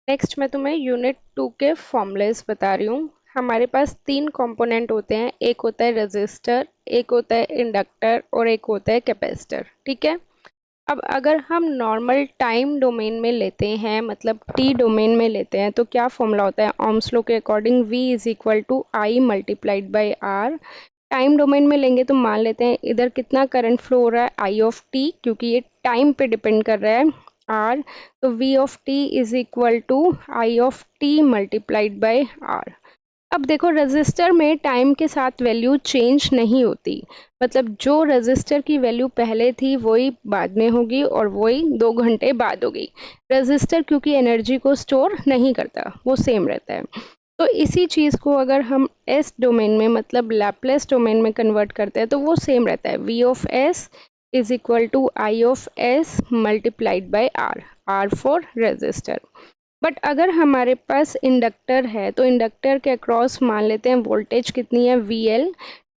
Next मैं तुम्हें unit 2 के फॉर्मूलेस बता रही हूँ। हमारे पास 3 कंपोनेंट होते हैं, एक होता है रेजिस्टर, एक होता है इंडक्टर और एक होता है कैपेसिटर। ठीक है। अब अगर हम नॉर्मल टाइम डोमेन में लेते हैं, मतलब टी डोमेन में लेते हैं, तो क्या फॉर्मूला होता है? ओम्स लॉ के according V is equal to I multiplied by R. Time domain में लेंगे तो मान लेते हैं इधर कितना करंट फ्लो हो रहा है, आई ऑफ टी, क्योंकि ये टाइम पे डिपेंड कर रहा है आर, तो V of T is equal to I of T multiplied by R. अब देखो रेजिस्टर में टाइम के साथ वैल्यू चेंज नहीं होती, मतलब जो रेजिस्टर की वैल्यू पहले थी वही बाद में होगी और वही 2 घंटे बाद होगी। रेजिस्टर क्योंकि एनर्जी को स्टोर नहीं करता, वो सेम रहता है। तो इसी चीज़ को अगर हम एस डोमेन में, मतलब लैपलेस डोमेन में कन्वर्ट करते हैं तो वो सेम रहता है। V of S is equal to I of S multiplied by R, R for resistor. But अगर हमारे पास इंडक्टर है तो इंडक्टर के अक्रॉस मान लेते हैं वोल्टेज कितनी है, VL।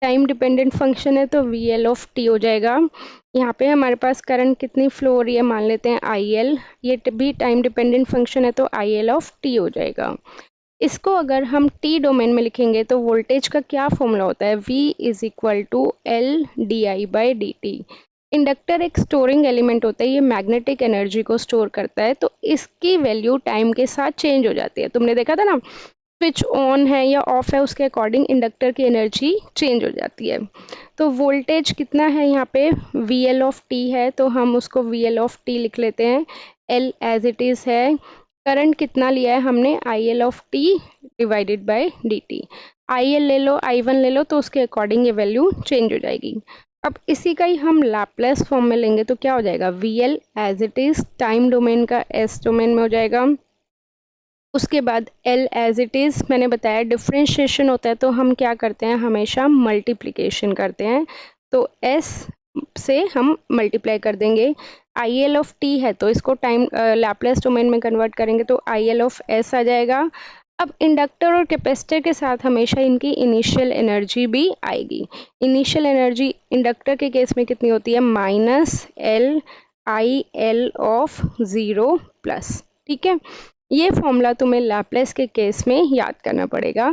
टाइम डिपेंडेंट फंक्शन है तो VL ऑफ टी हो जाएगा। यहाँ पे हमारे पास करंट कितनी फ्लो हो रही है, मान लेते हैं IL, ये भी टाइम डिपेंडेंट फंक्शन है तो IL ऑफ टी हो जाएगा। इसको अगर हम टी डोमेन में लिखेंगे तो वोल्टेज का क्या फॉर्मूला होता है, V is equal to L D I by D T. Inductor एक स्टोरिंग एलिमेंट होता है, ये मैग्नेटिक एनर्जी को स्टोर करता है, तो इसकी वैल्यू टाइम के साथ चेंज हो जाती है। तुमने देखा था ना, स्विच ऑन है या ऑफ है उसके अकॉर्डिंग इंडक्टर की एनर्जी चेंज हो जाती है। तो वोल्टेज कितना है यहाँ पे, VL ऑफ टी है, तो हम उसको VL ऑफ टी लिख लेते हैं, L एज इट इज़ है। करंट कितना लिया है हमने, IL of T divided by dt। IL ले लो, I1 ले लो, तो उसके अकॉर्डिंग ये वैल्यू चेंज हो जाएगी। अब इसी का ही हम लैपलेस फॉर्म में लेंगे तो क्या हो जाएगा, VL as it is time domain का S डोमेन में हो जाएगा। उसके बाद L एज इट इज, मैंने बताया डिफरेंशिएशन होता है तो हम क्या करते हैं, हमेशा मल्टीप्लिकेशन करते हैं, तो S से हम मल्टीप्लाई कर देंगे। IL ऑफ टी है तो इसको टाइम लैपलेस डोमेन में कन्वर्ट करेंगे तो IL ऑफ S आ जाएगा। अब इंडक्टर और कैपेसिटर के साथ हमेशा इनकी इनिशियल एनर्जी भी आएगी। इनिशियल एनर्जी इंडक्टर के केस में कितनी होती है, minus L I L of 0 plus. ठीक है, ये फॉर्मूला तुम्हें लैपलेस के केस में याद करना पड़ेगा।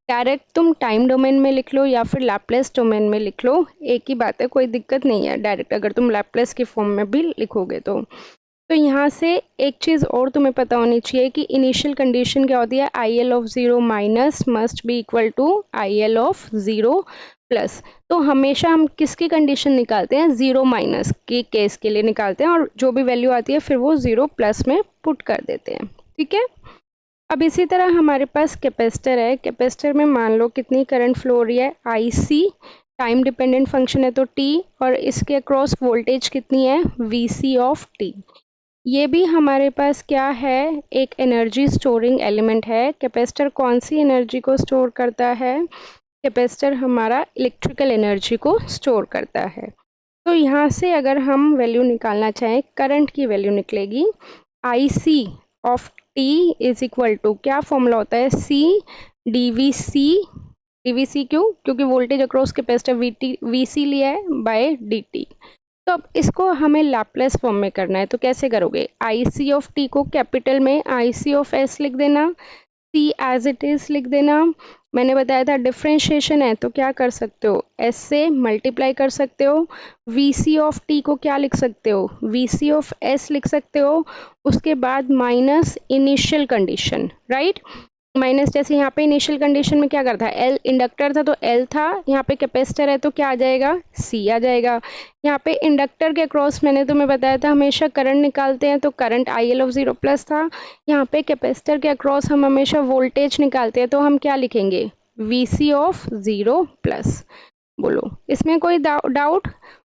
डायरेक्ट तुम टाइम डोमेन में लिख लो या फिर लैपलेस डोमेन में लिख लो, एक ही बात है, कोई दिक्कत नहीं है डायरेक्ट अगर तुम लैपलेस की फॉर्म में भी लिखोगे तो यहाँ से एक चीज़ और तुम्हें पता होनी चाहिए कि इनिशियल कंडीशन क्या होती है, IL of 0 minus must be equal to IL of 0 plus. तो हमेशा हम किसकी कंडीशन निकालते हैं, 0 माइनस के केस के लिए निकालते हैं, और जो भी वैल्यू आती है फिर वो 0 प्लस में पुट कर देते हैं। ठीक है। अब इसी तरह हमारे पास कैपेसिटर है, कैपेसिटर में मान लो कितनी करंट फ्लो हो रही है, IC, टाइम डिपेंडेंट फंक्शन है तो T, और इसके अक्रॉस वोल्टेज कितनी है, VC ऑफ T। ये भी हमारे पास क्या है, एक एनर्जी स्टोरिंग एलिमेंट है। कैपेसिटर कौन सी एनर्जी को स्टोर करता है, कैपेसिटर हमारा इलेक्ट्रिकल एनर्जी को स्टोर करता है। तो यहाँ से अगर हम वैल्यू निकालना चाहें, करंट की वैल्यू निकलेगी, IC of T is equal to, क्या फॉर्मूला होता है, C DVC। DVC क्यों, क्योंकि वोल्टेज अक्रॉस कैपेसिटर VC लिया है बाय DT। तो अब इसको हमें लैपलेस फॉर्म में करना है, तो कैसे करोगे, IC ऑफ टी को कैपिटल में IC ऑफ S लिख देना, C एज इट इज लिख देना। मैंने बताया था डिफरेंशिएशन है तो क्या कर सकते हो, S से मल्टीप्लाई कर सकते हो। VC ऑफ टी को क्या लिख सकते हो, VC ऑफ S लिख सकते हो। उसके बाद minus initial condition, right, minus जैसे यहाँ पे इनिशियल कंडीशन में क्या करता है, L इंडक्टर था तो L था, यहाँ पे कैपेसिटर है तो क्या आ जाएगा, C आ जाएगा। यहाँ पे इंडक्टर के अक्रॉस मैंने तुम्हें बताया था हमेशा करंट निकालते हैं तो करंट IL ऑफ 0 प्लस था। यहाँ पे कैपेसिटर के अक्रॉस हम हमेशा वोल्टेज निकालते हैं तो हम क्या लिखेंगे, VC ऑफ 0 प्लस। बोलो इसमें कोई डाउट,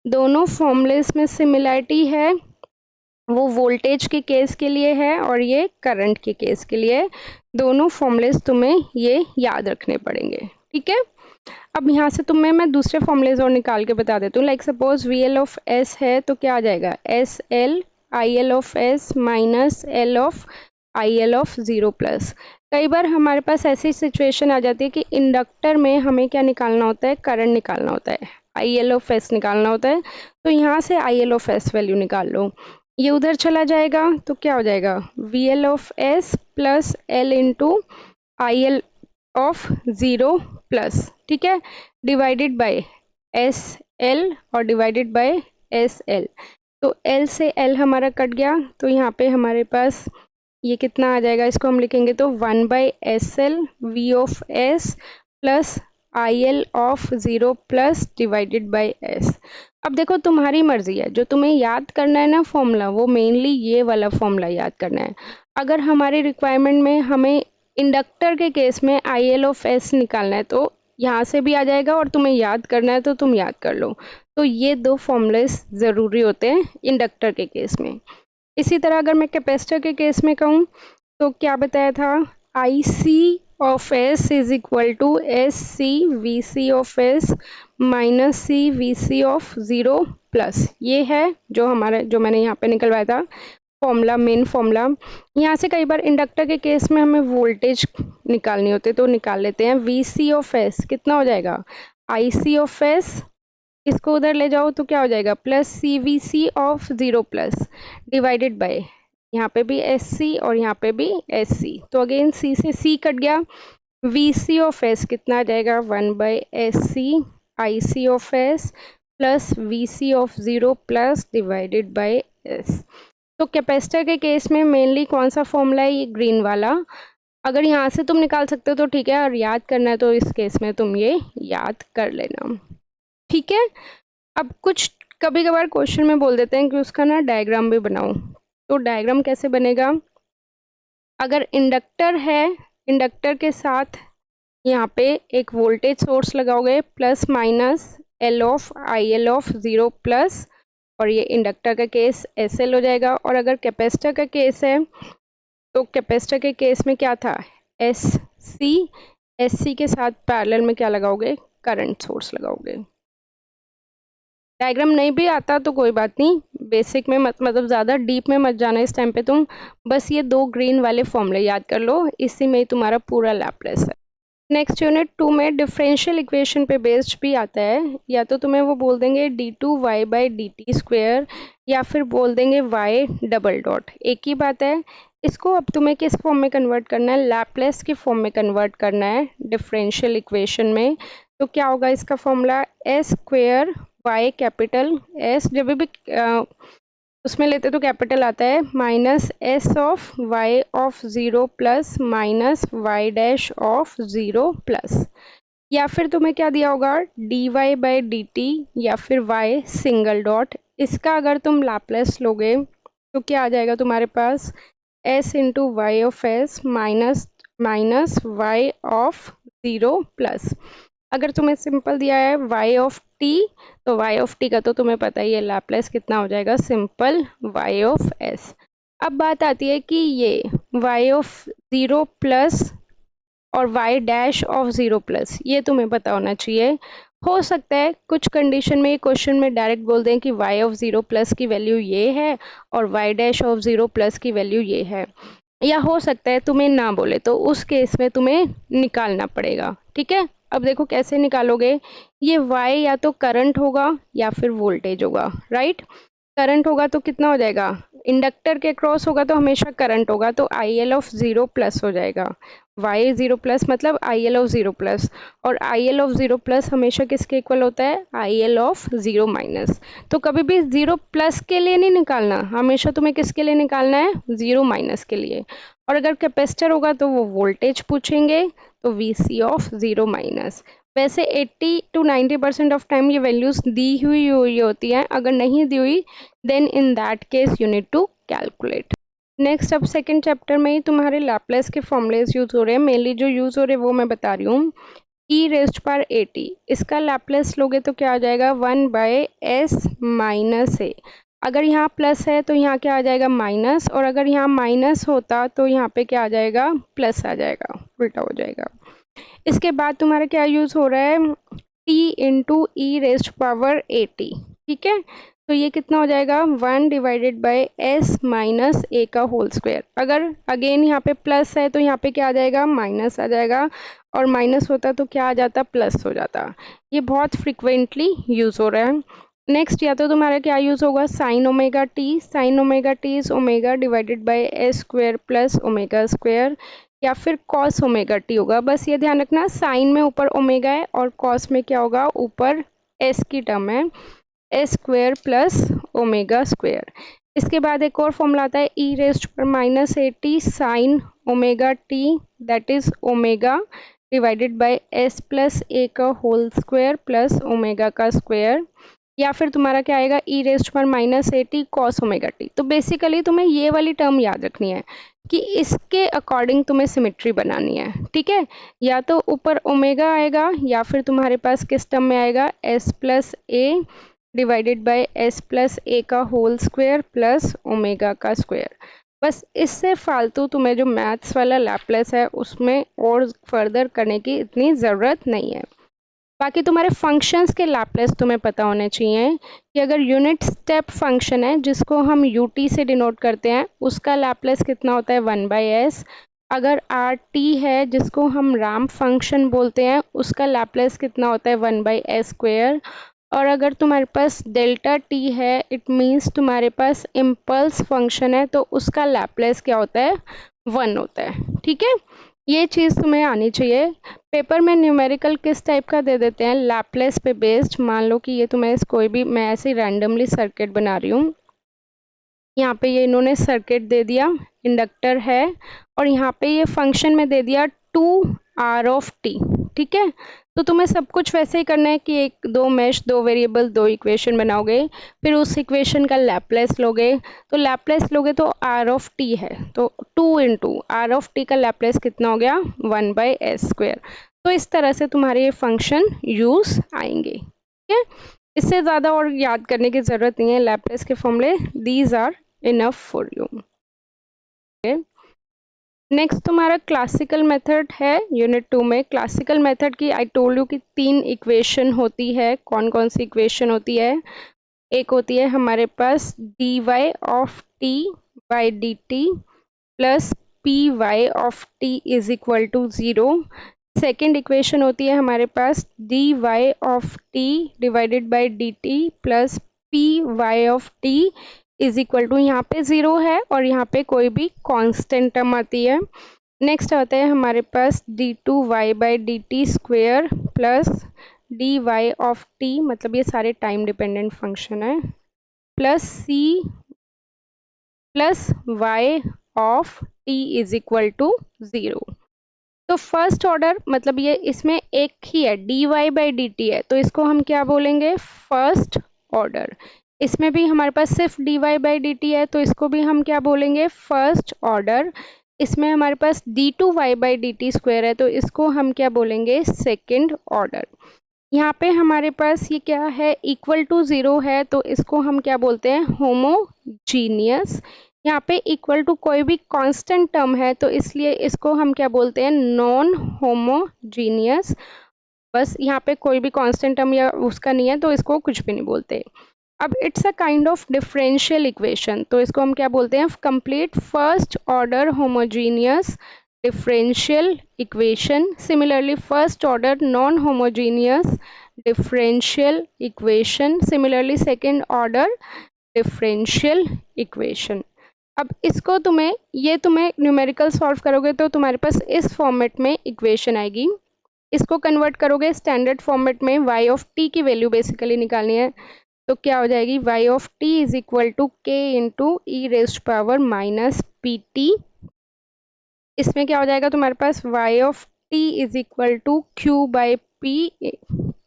दोनों फॉर्मूलेस में सिमिलरिटी है, वो वोल्टेज के केस के लिए है और ये करंट के केस के लिए। दोनों फॉर्मूलेस तुम्हें ये याद रखने पड़ेंगे। ठीक है। अब यहाँ से तुम्हें मैं दूसरे फॉर्मूलेस और निकाल के बता देती हूँ। Like suppose VL of S है तो क्या आ जाएगा, SL IL of S minus L of IL of 0 plus. कई बार हमारे पास ऐसी सिचुएशन आ जाती है कि इंडक्टर में हमें क्या निकालना होता है, करंट निकालना होता है, IL ऑफ S निकालना होता है, तो यहाँ से IL ऑफ S वैल्यू निकाल लो। ये उधर चला जाएगा तो क्या हो जाएगा, we L of S plus L into I L of zero plus, ठीक है, डिवाइडेड बाय एस एल और डिवाइडेड बाय एस एल। तो एल से एल हमारा कट गया, तो यहाँ पे हमारे पास ये कितना आ जाएगा, इसको हम लिखेंगे तो 1/SL V of S plus I L of zero plus divided by S. अब देखो तुम्हारी मर्जी है, जो तुम्हें याद करना है ना फॉर्मूला, वो मेनली ये वाला फॉर्मूला याद करना है। अगर हमारी रिक्वायरमेंट में हमें इंडक्टर के केस में आई एल ऑफ एस निकालना है तो यहाँ से भी आ जाएगा, और तुम्हें याद करना है तो तुम याद कर लो। तो ये दो फॉर्मूलेस ज़रूरी होते हैं इंडक्टर के केस में। इसी तरह अगर मैं कैपेसिटर के केस में कहूँ तो क्या बताया था, I C of S is equal to S C V C of S minus C V C of zero plus. ये है जो मैंने यहाँ पे निकलवाया था फॉर्मूला, मेन फॉर्मूला। यहाँ से कई बार इंडक्टर के केस में हमें वोल्टेज निकालनी होती है तो निकाल लेते हैं। वी सी ऑफ एस कितना हो जाएगा, आई सी ऑफ एस, इसको उधर ले जाओ तो क्या हो जाएगा, plus C V C of zero plus divided by, यहाँ पे भी एस सी और यहाँ पे भी एस सी, तो अगेन सी से सी कट गया। वी सी ऑफ एस कितना आ जाएगा, 1/SC I C of S plus V C of zero plus divided by S. तो कैपेसिटर के केस में मेनली कौन सा फॉर्मूला है, ये ग्रीन वाला। अगर यहाँ से तुम निकाल सकते हो तो ठीक है, और याद करना है तो इस केस में तुम ये याद कर लेना, ठीक है। अब कुछ कभी कभार क्वेश्चन में बोल देते हैं कि उसका ना डायग्राम भी बनाओ, तो डायग्राम कैसे बनेगा, अगर इंडक्टर है, इंडक्टर के साथ यहाँ पे एक वोल्टेज सोर्स लगाओगे plus minus L of I L of zero plus, और ये इंडक्टर का केस एस एल हो जाएगा। और अगर कैपेसिटर का केस है तो कैपेसिटर के केस में क्या था, एस सी, एस सी के साथ पैरेलल में क्या लगाओगे, करंट सोर्स लगाओगे। डायग्राम नहीं भी आता तो कोई बात नहीं, बेसिक में मत मतलब ज़्यादा डीप में मत जाना इस टाइम पे, तुम बस ये दो ग्रीन वाले फॉर्मूले याद कर लो, इसी में ही तुम्हारा पूरा लैपलेस है। नेक्स्ट यूनिट 2 में डिफरेंशियल इक्वेशन पे बेस्ड भी आता है, या तो तुम्हें वो बोल देंगे d2y/dt², या फिर बोल देंगे y डबल डॉट, एक ही बात है। इसको अब तुम्हें किस फॉर्म में कन्वर्ट करना है, लैपलेस की फॉर्म में कन्वर्ट करना है डिफरेंशियल इक्वेशन में। तो क्या होगा इसका formula, s² y capital S जब भी उसमें लेते तो कैपिटल आता है, minus S of Y of zero plus minus Y dash of zero plus, या फिर तुम्हें क्या दिया होगा, dy/dt या फिर y सिंगल डॉट। इसका अगर तुम लाप्लास लोगे तो क्या आ जाएगा तुम्हारे पास, s into Y of S minus minus Y of zero plus. अगर तुम्हें सिंपल दिया है y ऑफ t, तो y ऑफ t का तो तुम्हें पता ही है लैपलेस कितना हो जाएगा, सिंपल y ऑफ s। अब बात आती है कि ये y ऑफ ज़ीरो प्लस और y dash of zero plus, ये तुम्हें पता होना चाहिए। हो सकता है कुछ कंडीशन में ये क्वेश्चन में डायरेक्ट बोल दें कि y ऑफ ज़ीरो प्लस की वैल्यू ये है और y dash of zero plus की वैल्यू ये है, या हो सकता है तुम्हें ना बोले, तो उस केस में तुम्हें निकालना पड़ेगा, ठीक है। अब देखो कैसे निकालोगे, ये y या तो करंट होगा या फिर वोल्टेज होगा, राइट। करंट होगा तो कितना हो जाएगा, इंडक्टर के क्रॉस होगा तो हमेशा करंट होगा, तो I L of zero plus हो जाएगा, y ज़ीरो प्लस मतलब I L of zero plus, और I L of zero plus हमेशा किसके इक्वल होता है, I L of zero minus. तो कभी भी ज़ीरो प्लस के लिए नहीं निकालना, हमेशा तुम्हें किसके लिए निकालना है, ज़ीरो माइनस के लिए। और अगर कैपेसिटर होगा तो वो वोल्टेज पूछेंगे, तो V C of zero minus. वैसे 80 to 90% ऑफ टाइम ये वैल्यूज दी हुई होती हैं, अगर नहीं दी हुई then in that case you need to calculate. Next अब सेकंड चैप्टर में ही तुम्हारे लैपलेस के फॉर्मूलेस यूज हो रहे हैं, मेनली जो यूज हो रहे हैं वो मैं बता रही हूँ। e⁻ इसका लैपलेस लोगे तो क्या आ जाएगा, 1/s माइनस a। अगर यहाँ प्लस है तो यहाँ क्या आ जाएगा, माइनस, और अगर यहाँ माइनस होता तो यहाँ पे क्या आ जाएगा, प्लस आ जाएगा, उल्टा हो जाएगा। इसके बाद तुम्हारा क्या यूज हो रहा है, t इंटू e⁻at, ठीक है। तो ये कितना हो जाएगा, 1/s माइनस a का होल स्क्वायर। अगर अगेन यहाँ पे प्लस है तो यहाँ पे क्या आ जाएगा, माइनस आ जाएगा, और माइनस होता तो क्या आ जाता, प्लस हो जाता। ये बहुत फ्रिक्वेंटली यूज हो रहा है। नेक्स्ट या तो तुम्हारा क्या यूज होगा, sign omega T. Sine omega T is omega divided by S square plus omega square, या फिर कॉस ओमेगा टी होगा। बस ये ध्यान रखना, साइन में ऊपर ओमेगा है और कॉस में क्या होगा, ऊपर एस की टर्म है, S square plus omega square. इसके बाद एक और फॉर्मूला आता है ई रेस्ट पर minus A T sine omega T, that is omega divided by S plus A का होल स्क्वायर प्लस ओमेगा का स्क्वायर, या फिर तुम्हारा क्या आएगा, ई रेस्ट पर minus A T cos omega T. तो बेसिकली तुम्हें ये वाली टर्म याद रखनी है कि इसके अकॉर्डिंग तुम्हें सिमेट्री बनानी है, ठीक है। या तो ऊपर ओमेगा आएगा या फिर तुम्हारे पास किस टर्म में आएगा, S plus A divided by S plus A का होल स्क्वायर प्लस ओमेगा का स्क्वायर। बस इससे फालतू तुम्हें जो मैथ्स वाला लैपलेस है उसमें और फर्दर करने की इतनी ज़रूरत नहीं है। बाकी तुम्हारे फंक्शंस के लैपलेस तुम्हें पता होने चाहिए कि अगर यूनिट स्टेप फंक्शन है जिसको हम यूटी से डिनोट करते हैं, उसका लैपलेस कितना होता है, 1/s। अगर आर टी है जिसको हम रैंप फंक्शन बोलते हैं, उसका लैपलेस कितना होता है, 1/s स्क्वायर। और अगर तुम्हारे पास डेल्टा टी है, इट मीन्स तुम्हारे पास इम्पल्स फंक्शन है, तो उसका लैपलेस क्या होता है, 1 होता है, ठीक है। ये चीज़ तुम्हें आनी चाहिए। पेपर में न्यूमेरिकल किस टाइप का दे देते हैं, लैपलेस पे बेस्ड। मान लो कि ये तुम्हें कोई भी, मैं ऐसे रैंडमली सर्किट बना रही हूँ, यहाँ पे ये इन्होंने सर्किट दे दिया, इंडक्टर है, और यहाँ पे ये फंक्शन में दे दिया 2r ऑफ टी, ठीक है। तो तुम्हें सब कुछ वैसे ही करना है कि एक दो मेश, दो वेरिएबल, दो इक्वेशन बनाओगे, फिर उस इक्वेशन का लैपलेस लोगे। तो लैपलेस लोगे तो r ऑफ टी है, तो 2 इंटू आर ऑफ टी का लैपलेस कितना हो गया, 1/s स्क्वायर। तो इस तरह से तुम्हारे ये फंक्शन यूज आएंगे, ठीक है। इससे ज़्यादा और याद करने की ज़रूरत नहीं है, लैपलेस के फॉर्मूले these are enough for you. Next तुम्हारा क्लासिकल मेथड है यूनिट 2 में। क्लासिकल मेथड की आई टोल्ड यू कि 3 इक्वेशन होती है। कौन कौन सी इक्वेशन होती है, एक होती है हमारे पास dy of T by D T plus P Y of T is equal to 0। Second equation होती है हमारे पास dy of T divided by D T plus P Y of T is equal to, यहाँ पे 0 है और यहाँ पे कोई भी कांस्टेंट टर्म आती है। नेक्स्ट आता है हमारे पास d2y by D T square plus dy of T, मतलब ये सारे टाइम डिपेंडेंट फंक्शन है, plus c plus y of t is equal to 0। तो फर्स्ट ऑर्डर मतलब ये इसमें एक ही है, dy बाई डी टी है, तो इसको हम क्या बोलेंगे, फर्स्ट ऑर्डर। इसमें भी हमारे पास सिर्फ dy बाई डी टी है, तो इसको भी हम क्या बोलेंगे, फर्स्ट ऑर्डर। इसमें हमारे पास d2y by D T square है, तो इसको हम क्या बोलेंगे, सेकेंड ऑर्डर। यहाँ पे हमारे पास ये क्या है, इक्वल टू 0 है, तो इसको हम क्या बोलते हैं, होमोजीनियस। यहाँ पे इक्वल टू कोई भी कांस्टेंट टर्म है, तो इसलिए इसको हम क्या बोलते हैं, नॉन होमोजीनियस। बस यहाँ पे कोई भी कांस्टेंट टर्म या उसका नहीं है, तो इसको कुछ भी नहीं बोलते। अब it's a kind of differential equation, तो इसको हम क्या बोलते हैं, complete first order homogeneous differential equation. Similarly first order non homogeneous differential equation, similarly second order differential equation. अब इसको तुम्हें न्यूमेरिकल सॉल्व करोगे तो तुम्हारे पास इस फॉर्मेट में इक्वेशन आएगी। इसको कन्वर्ट करोगे स्टैंडर्ड फॉर्मेट में, y ऑफ t की वैल्यू बेसिकली निकालनी है, तो क्या हो जाएगी, y of t is equal to k into E raised power minus P T. इसमें क्या हो जाएगा तुम्हारे पास, y of t is equal to q by P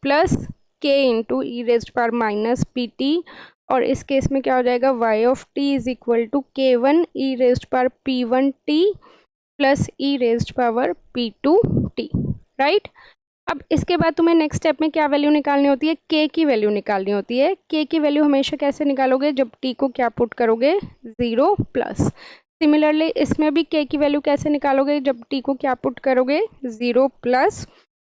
plus k into E raised power minus P T. और इस case में क्या हो जाएगा, y of t is equal to k1 e raised power p1 t plus e raised power p2 t, right. अब इसके बाद तुम्हें नेक्स्ट स्टेप में क्या वैल्यू निकालनी होती है, k की वैल्यू निकालनी होती है। k की वैल्यू हमेशा कैसे निकालोगे, जब t को क्या पुट करोगे, 0 प्लस। सिमिलरली इसमें भी k की वैल्यू कैसे निकालोगे, जब t को क्या पुट करोगे, 0 प्लस।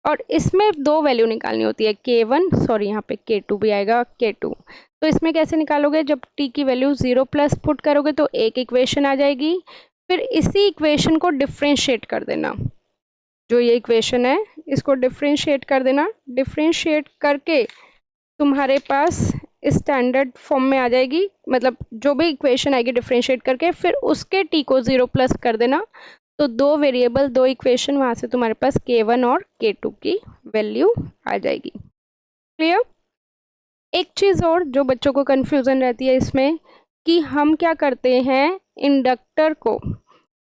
और इसमें दो वैल्यू निकालनी होती है, k1, सॉरी यहाँ पे k2 भी आएगा, k2। तो इसमें कैसे निकालोगे, जब t की वैल्यू 0 प्लस पुट करोगे तो एक इक्वेशन आ जाएगी, फिर इसी इक्वेशन को डिफ्रेंशिएट कर देना। जो ये इक्वेशन है इसको डिफ्रेंशिएट कर देना, डिफ्रेंशिएट करके तुम्हारे पास स्टैंडर्ड फॉर्म में आ जाएगी, मतलब जो भी इक्वेशन आएगी डिफरेंशिएट करके फिर उसके टी को 0 प्लस कर देना। तो दो वेरिएबल, दो इक्वेशन, वहां से तुम्हारे पास k1 और k2 की वैल्यू आ जाएगी। क्लियर? एक चीज और जो बच्चों को कंफ्यूजन रहती है इसमें, कि हम क्या करते हैं इंडक्टर को,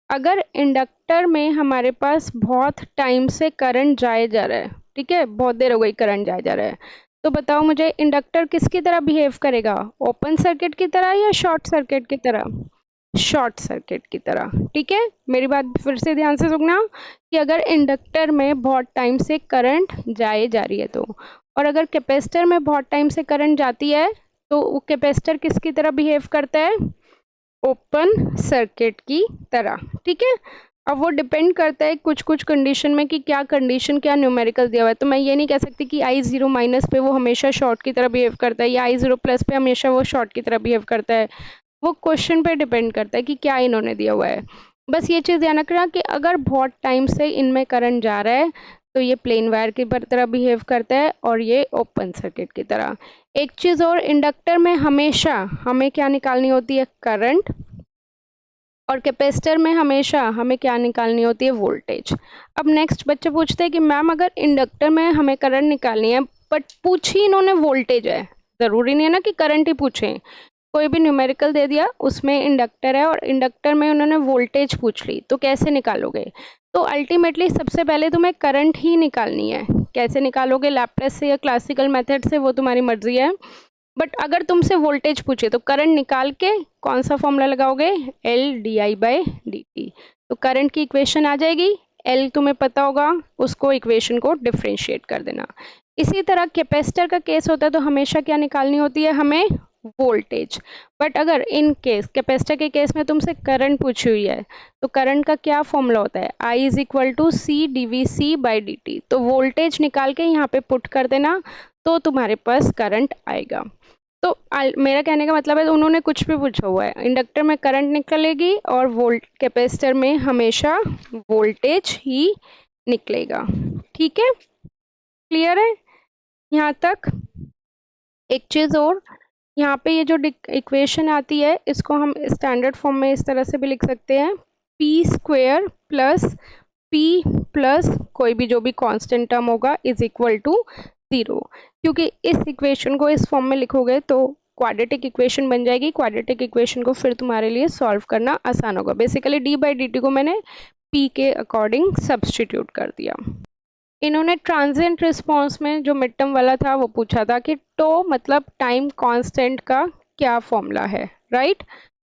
अगर इंडक्टर में हमारे पास बहुत टाइम से करंट जाए जा रहा है, ठीक है, बहुत देर हो गई करंट जाए जा रहा है, तो बताओ मुझे इंडक्टर किसकी तरह बिहेव करेगा, ओपन सर्किट की तरह या शॉर्ट सर्किट की तरह? शॉर्ट सर्किट की तरह। ठीक है, मेरी बात फिर से ध्यान से सुनना, कि अगर इंडक्टर में बहुत टाइम से करंट जाए जा रही है तो, और अगर कैपेसिटर में बहुत टाइम से करंट जाती है तो वो कैपेसिटर किसकी तरह बिहेव करता है, ओपन सर्किट की तरह। ठीक है, अब वो डिपेंड करता है कुछ कुछ कंडीशन में, कि क्या कंडीशन, क्या न्यूमेरिकल दिया हुआ है। तो मैं ये नहीं कह सकती कि I0 माइनस पे वो हमेशा शॉर्ट की तरह बिहेव करता है या I0 प्लस पे हमेशा वो शॉर्ट की तरह बिहेव करता है। वो क्वेश्चन पे डिपेंड करता है कि क्या इन्होंने दिया हुआ है। बस ये चीज़ ध्यान रखना कि अगर बहुत टाइम से इनमें करंट जा रहा है तो ये प्लेन वायर की तरह बिहेव करता है और ये ओपन सर्किट की तरह। एक चीज़ और, इंडक्टर में हमेशा हमें क्या निकालनी होती है, करंट, और कैपेसिटर में हमेशा हमें क्या निकालनी होती है, वोल्टेज। अब नेक्स्ट बच्चे पूछते हैं कि मैम अगर इंडक्टर में हमें करंट निकालनी है बट पूछी इन्होंने वोल्टेज है, ज़रूरी नहीं है ना कि करंट ही पूछें, कोई भी न्यूमेरिकल दे दिया उसमें इंडक्टर है और इंडक्टर में उन्होंने वोल्टेज पूछ ली, तो कैसे निकालोगे? तो अल्टीमेटली सबसे पहले तुम्हें करंट ही निकालनी है। कैसे निकालोगे, लैप्लेस से या क्लासिकल मेथड से, वो तुम्हारी मर्जी है। बट अगर तुमसे वोल्टेज पूछे तो करंट निकाल के कौन सा फॉर्मूला लगाओगे, L D I by D T. तो करंट की इक्वेशन आ जाएगी, एल तुम्हें पता होगा, उसको इक्वेशन को डिफ्रेंशिएट कर देना। इसी तरह कैपेसिटर का केस होता है तो हमेशा क्या निकालनी होती है हमें, वोल्टेज। बट अगर इन केस कैपेसिटर के केस में तुमसे करंट पूछी हुई है तो करंट का क्या फॉर्मूला होता है, I is equal to C D V C by D T. तो वोल्टेज निकाल के यहाँ पे पुट कर देना तो तुम्हारे पास करंट आएगा। तो मेरा कहने का मतलब है उन्होंने कुछ भी पूछा हुआ है, इंडक्टर में करंट निकलेगी और वोल्ट कैपेसिटर में हमेशा वोल्टेज ही निकलेगा। ठीक है, क्लियर है यहाँ तक? एक चीज़ और, यहाँ पे ये जो इक्वेशन आती है इसको हम स्टैंडर्ड फॉर्म में इस तरह से भी लिख सकते हैं, P square plus P plus कोई भी जो भी कांस्टेंट टर्म होगा इज इक्वल टू 0। क्योंकि इस इक्वेशन को इस फॉर्म में लिखोगे तो क्वाड्रेटिक इक्वेशन बन जाएगी। क्वाड्रेटिक इक्वेशन को फिर तुम्हारे लिए सॉल्व करना आसान होगा। Basically D by D T को मैंने पी के अकॉर्डिंग सब्सटीट्यूट कर दिया। इन्होंने ट्रांजिएंट रिस्पांस में जो मिड टर्म वाला था वो पूछा था कि टो मतलब टाइम कांस्टेंट का क्या फॉर्मूला है, राइट?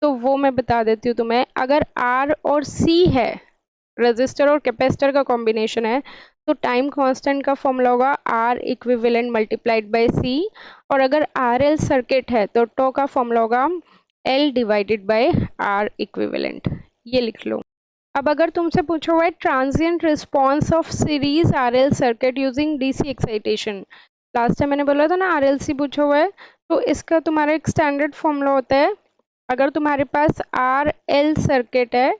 तो वो मैं बता देती हूँ तुम्हें। अगर R और C है, रेजिस्टर और कैपेसिटर का कॉम्बिनेशन है, तो टाइम कांस्टेंट का फॉर्मूला होगा R equivalent multiplied by C। और अगर RL सर्किट है तो टो का फॉर्मूला होगा L divided by R equivalent. ये लिख लो। अब अगर तुमसे पूछा हुआ है transient response of series RL circuit using DC excitation, last time मैंने बोला था ना आरएलसी पूछा हुआ है, तो इसका तुम्हारा एक स्टैंडर्ड फॉर्मूला होता है। अगर तुम्हारे पास आरएल सर्किट है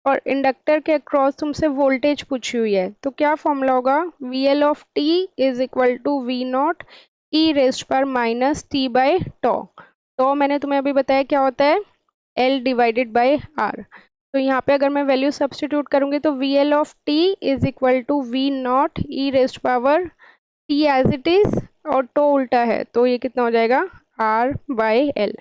और इंडक्टर के अक्रॉस तुमसे वोल्टेज पूछी हुई है तो क्या फॉर्मूला होगा, V L of T is equal to V not E raised पर माइनस टी बाई टो। तो मैंने तुम्हें अभी बताया क्या होता है, एल डिवाइडेड बाई आर। तो यहाँ पे अगर मैं वैल्यू सब्सटीट्यूट करूंगी तो V L of T is equal to V not E raised power T as it is, और टो उल्टा है तो ये कितना हो जाएगा, आर बाई एल।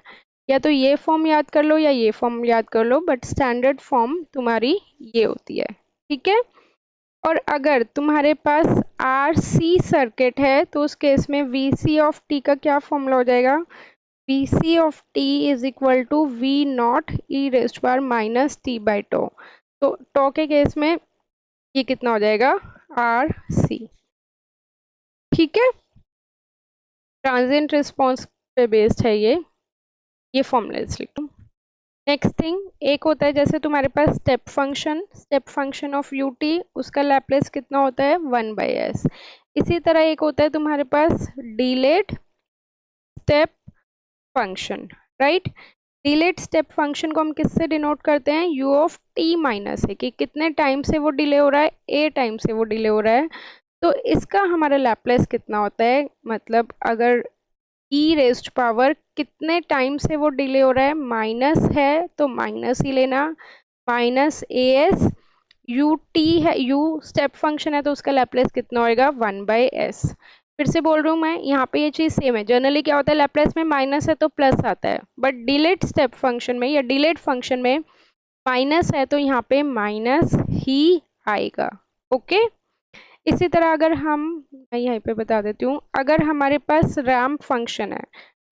या तो ये फॉर्म याद कर लो या ये फॉर्म याद कर लो, बट स्टैंडर्ड फॉर्म तुम्हारी ये होती है। ठीक है, और अगर तुम्हारे पास आर सी सर्किट है तो उस केस में वी सी ऑफ टी का क्या फॉर्मूला हो जाएगा, V C of T is equal to V not E raised power minus T by tau. तो टो के केस में ये कितना हो जाएगा, आर सी। ठीक है, ट्रांजिएंट रिस्पांस पे बेस्ड है ये फॉर्मूलाज लिख लो। नेक्स्ट थिंग, एक होता है जैसे तुम्हारे पास step function of U T, उसका लैप्लेस कितना होता है, 1/s। इसी तरह एक होता है तुम्हारे पास delayed step function, right? Delayed step function को हम किससे डिनोट करते हैं, u ऑफ t माइनस है, कि कितने टाइम से वो डिले हो रहा है, a टाइम से वो डिले हो रहा है। तो इसका हमारा लैप्लेस कितना होता है, मतलब अगर ई रेस्ट पावर कितने टाइम से वो डिले हो रहा है, माइनस है तो माइनस ही लेना, minus A S, U T है, यू स्टेप फंक्शन है तो उसका लैप्लेस कितना होएगा 1/s। फिर से बोल रहा हूँ मैं, यहाँ पे ये चीज सेम है, जनरली क्या होता है लैप्लेस में माइनस है तो प्लस आता है, बट डिलेट स्टेप फंक्शन में या डिलेट फंक्शन में माइनस है तो यहाँ पे माइनस ही आएगा। ओके, इसी तरह अगर हम, मैं यहीं पे बता देती हूँ, अगर हमारे पास रैम्प फंक्शन है,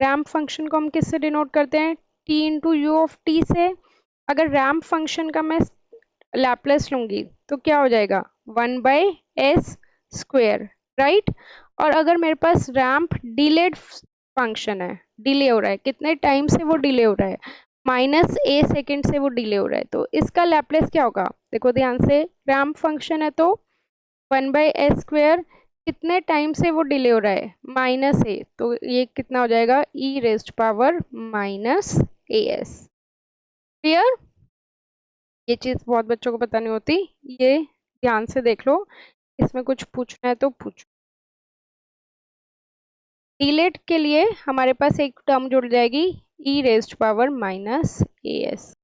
रैम्प फंक्शन को हम किससे डिनोट करते हैं, T into you of T से। अगर रैम्प फंक्शन का मैं लैप्लेस लूंगी तो क्या हो जाएगा 1/s², राइट। और अगर मेरे पास रैम्प डिलेड फंक्शन है, डिले हो रहा है, कितने टाइम से वो डिले हो रहा है, -a सेकेंड से वो डिले हो रहा है, तो इसका लैप्लेस क्या होगा, देखो ध्यान से, रैम्प फंक्शन है तो 1/s², कितने टाइम से वो डिले हो रहा है -a, तो ये कितना हो जाएगा e⁻−as। क्लियर, ये चीज बहुत बच्चों को पता नहीं होती, ये ध्यान से देख लो, इसमें कुछ पूछना है तो पूछो। डिलेट के लिए हमारे पास एक टर्म जुड़ जाएगी e⁻−as।